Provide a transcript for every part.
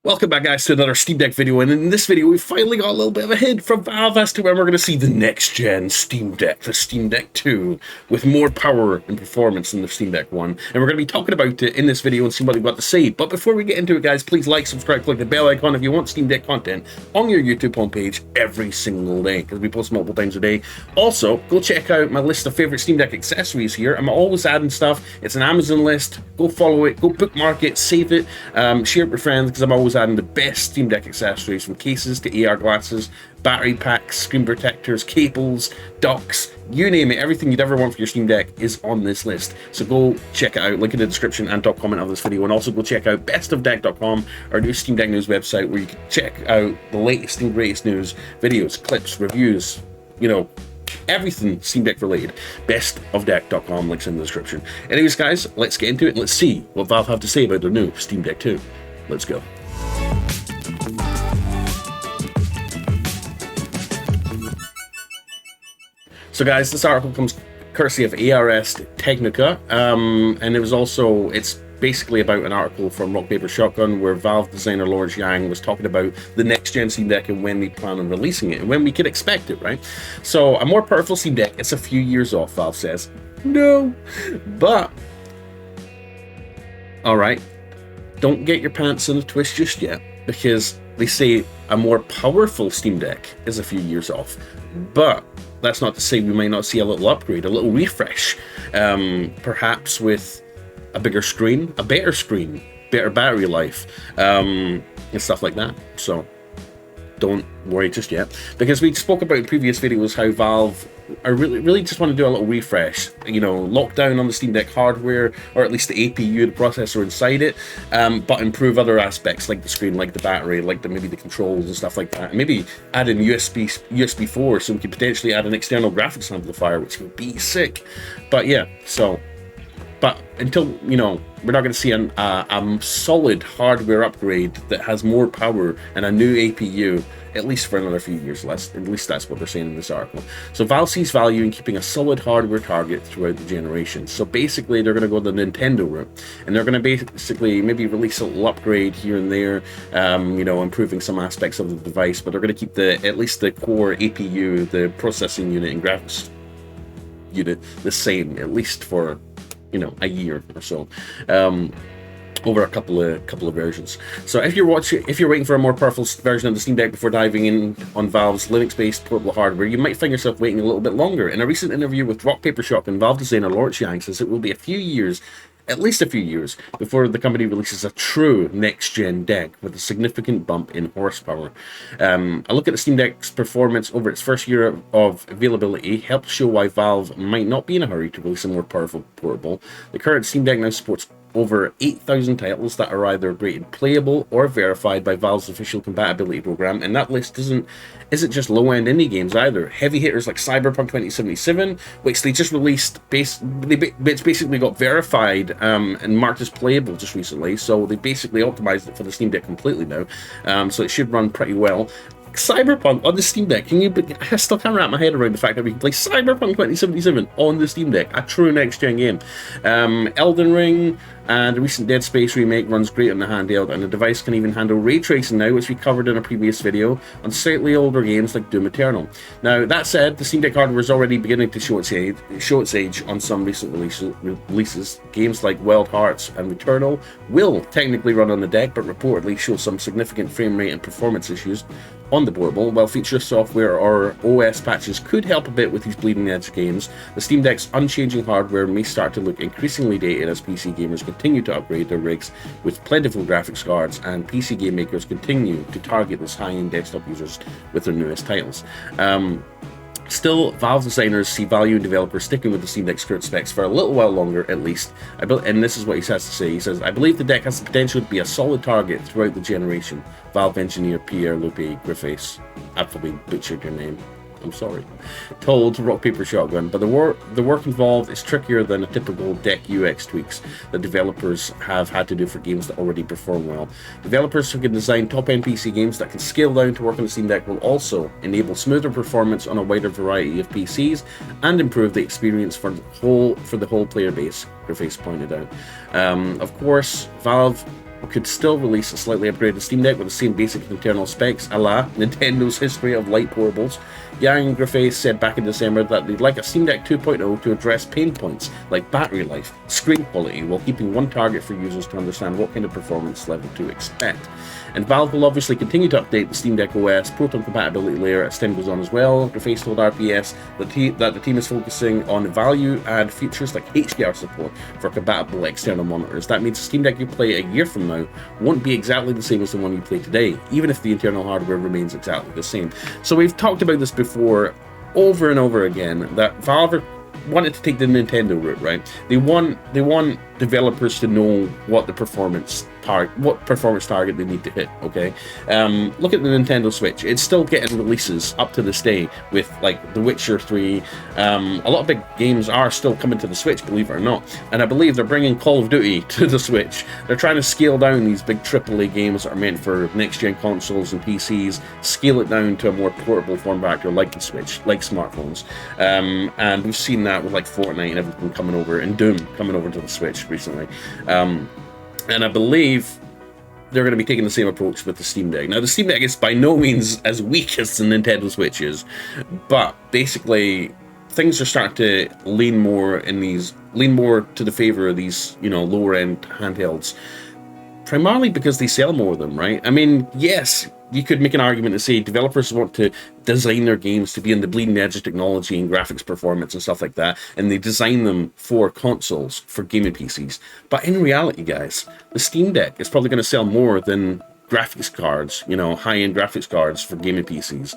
Welcome back, guys, to another Steam Deck video, and in this video we finally got a little bit of a hint from Valve as to when we're going to see the next-gen Steam Deck, the Steam Deck 2, with more power and performance than the Steam Deck 1, and we're going to be talking about it in this video and see what they've got to say. But before we get into it, guys, please like, subscribe, click the bell icon if you want Steam Deck content on your YouTube homepage every single day, because we post multiple times a day. Also, go check out my list of favourite Steam Deck accessories here. I'm always adding stuff. It's an Amazon list. Go follow it, go bookmark it, save it, share it with friends, because I'm always adding the best Steam Deck accessories, from cases to AR glasses, battery packs, screen protectors, cables, docks, you name it. Everything you'd ever want for your Steam Deck is on this list. So go check it out, link in the description and top comment of this video, and also go check out bestofdeck.com, our new Steam Deck news website, where you can check out the latest and greatest news, videos, clips, reviews, you know, everything Steam Deck related. Bestofdeck.com, links in the description. Anyways, guys, let's get into it and let's see what Valve have to say about their new Steam Deck 2. Let's go. So guys, this article comes courtesy of ARS Technica, and it's basically about an article from Rock Paper Shotgun where Valve designer Lawrence Yang was talking about the next gen Steam Deck and when they plan on releasing it and when we could expect it, right? So a more powerful Steam Deck, it's a few years off, Valve says. No, but all right, don't get your pants in a twist just yet, because they say a more powerful Steam Deck is a few years off, but that's not to say we might not see a little upgrade, a little refresh, perhaps with a bigger screen, a better screen, better battery life, and stuff like that. So don't worry just yet, because we spoke about in previous videos how Valve are really just want to do a little refresh, you know, lock down on the Steam Deck hardware, or at least the APU, the processor inside it, but improve other aspects like the screen, like the battery, like maybe the controls and stuff like that. And maybe add in USB 4, so we could potentially add an external graphics amplifier, which would be sick. But yeah, so, but until, you know, we're not going to see a solid hardware upgrade that has more power and a new APU, at least for another few years less. At least that's what they're saying in this article. So Valve sees value in keeping a solid hardware target throughout the generation. So basically they're going to go the Nintendo route, and they're going to basically maybe release a little upgrade here and there, you know, improving some aspects of the device, but they're going to keep at least the core APU, the processing unit and graphics unit, the same, at least for, you know, a year or so, over a couple of versions. So if you're waiting for a more powerful version of the Steam Deck before diving in on Valve's Linux-based portable hardware, you might find yourself waiting a little bit longer. In a recent interview with Rock Paper Shotgun, Valve designer Lawrence Yang says it will be at least a few years, before the company releases a true next-gen deck with a significant bump in horsepower. A look at the Steam Deck's performance over its first year of availability helps show why Valve might not be in a hurry to release a more powerful portable. The current Steam Deck now supports over 8,000 titles that are either rated playable or verified by Valve's official compatibility program, and that list isn't just low-end indie games either. Heavy hitters like Cyberpunk 2077, which they just released, it's basically got verified and marked as playable just recently, so they basically optimized it for the Steam Deck completely now, so it should run pretty well. Cyberpunk on the Steam Deck, I still can't wrap my head around the fact that we can play Cyberpunk 2077 on the Steam Deck, a true next-gen game. Elden Ring and the recent Dead Space remake runs great on the handheld, and the device can even handle ray tracing now, which we covered in a previous video, on slightly older games like Doom Eternal. Now, that said, the Steam Deck hardware is already beginning to show its age on some recent releases. Games like Wild Hearts and Returnal will technically run on the deck, but reportedly show some significant frame rate and performance issues on the portable. While feature software or OS patches could help a bit with these bleeding edge games, the Steam Deck's unchanging hardware may start to look increasingly dated as PC gamers continue to upgrade their rigs with plentiful graphics cards, and PC game makers continue to target those high-end desktop users with their newest titles. Still, Valve designers see value in developers sticking with the Steam Deck's current specs for a little while longer at least. And this is what he has to say. He says, "I believe the deck has the potential to be a solid target throughout the generation." Valve engineer Pierre-Louis Griffiths, I've probably butchered your name, I'm sorry, told Rock Paper Shotgun, but the work involved is trickier than a typical deck UX tweaks that developers have had to do for games that already perform well. Developers who can design top-end PC games that can scale down to work on the Steam Deck will also enable smoother performance on a wider variety of PCs and improve the experience for the whole player base, Griffiths pointed out. Of course, Valve could still release a slightly upgraded Steam Deck with the same basic internal specs, a la Nintendo's history of light porables. Yang Grafay said back in December that they'd like a Steam Deck 2.0 to address pain points like battery life, screen quality, while keeping one target for users to understand what kind of performance level to expect. And Valve will obviously continue to update the Steam Deck OS Proton compatibility layer as time goes on as well. Grafay told RPS that the team is focusing on value-add features like HDR support for compatible external monitors. That means the Steam Deck you play a year from now won't be exactly the same as the one you play today, even if the internal hardware remains exactly the same. So we've talked about this before, over and over again, that Valve wanted to take the Nintendo route, right? They want developers to know what the performance target they need to hit. Okay, look at the Nintendo Switch. It's still getting releases up to this day with like The Witcher 3. A lot of big games are still coming to the Switch, believe it or not. And I believe they're bringing Call of Duty to the Switch. They're trying to scale down these big AAA games that are meant for next-gen consoles and PCs, scale it down to a more portable form factor like the Switch, like smartphones. And we've seen that with like Fortnite and everything coming over, and Doom coming over to the Switch recently. And I believe they're going to be taking the same approach with the Steam Deck. Now, the Steam Deck is by no means as weak as the Nintendo Switch is, but basically things are starting to lean more to the favor of these, lower end handhelds, primarily because they sell more of them, right? I mean, yes, you could make an argument to say developers want to design their games to be in the bleeding edge of technology and graphics performance and stuff like that, and they design them for consoles, for gaming PCs. But in reality, guys, the Steam Deck is probably going to sell more than graphics cards, high-end graphics cards for gaming PCs.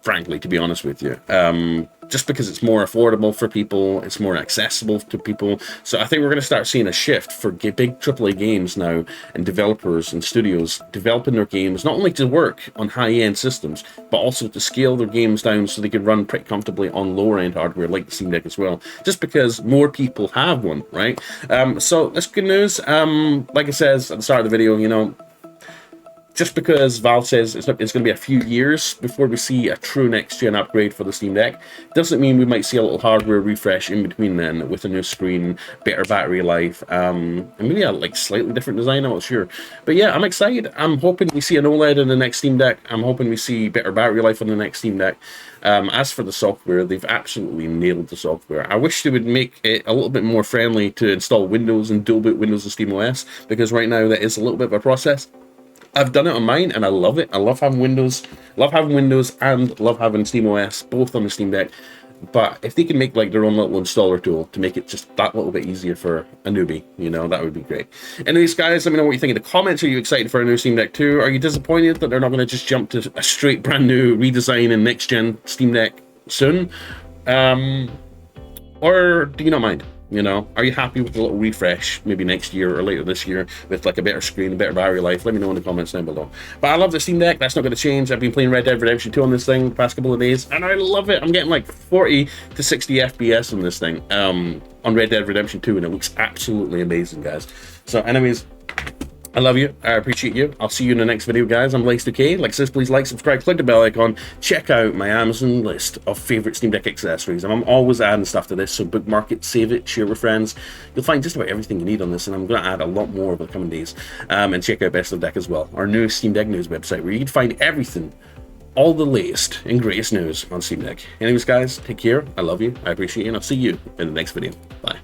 Frankly, to be honest with you, just because it's more affordable for people, it's more accessible to people. So I think we're going to start seeing a shift for big AAA games now, and developers and studios developing their games not only to work on high-end systems, but also to scale their games down so they can run pretty comfortably on lower-end hardware like the Steam Deck as well, just because more people have one, right? So that's good news. Like I said at the start of the video, just because Valve says it's going to be a few years before we see a true next-gen upgrade for the Steam Deck, doesn't mean we might see a little hardware refresh in between then with a new screen, better battery life, and maybe a slightly different design, I'm not sure. But yeah, I'm excited. I'm hoping we see an OLED in the next Steam Deck. I'm hoping we see better battery life on the next Steam Deck. As for the software, they've absolutely nailed the software. I wish they would make it a little bit more friendly to install Windows and dual boot Windows and SteamOS, because right now that is a little bit of a process. I've done it on mine and I love it. I love having Windows, and love having SteamOS both on the Steam Deck. But if they can make their own little installer tool to make it just that little bit easier for a newbie, that would be great. Anyways, guys, let me know what you think in the comments. Are you excited for a new Steam Deck 2? Are you disappointed that they're not going to just jump to a straight brand new redesign and next gen Steam Deck soon? Or do you not mind? Are you happy with the little refresh maybe next year or later this year with a better screen, a better battery life? Let me know in the comments down below. But I love the Steam Deck. That's not going to change. I've been playing Red Dead Redemption 2 on this thing the past couple of days, and I love it. I'm getting 40 to 60 FPS on this thing on Red Dead Redemption 2, and it looks absolutely amazing, guys. So anyways, I love you. I appreciate you. I'll see you in the next video, guys. I'm Blaze2K. Like this, please like, subscribe, click the bell icon. Check out my Amazon list of favorite Steam Deck accessories. I'm always adding stuff to this, so bookmark it, save it, share with friends. You'll find just about everything you need on this, and I'm going to add a lot more over the coming days. And check out Best of Deck as well, our new Steam Deck news website, where you can find everything, all the latest and greatest news on Steam Deck. Anyways, guys, take care. I love you. I appreciate you, and I'll see you in the next video. Bye.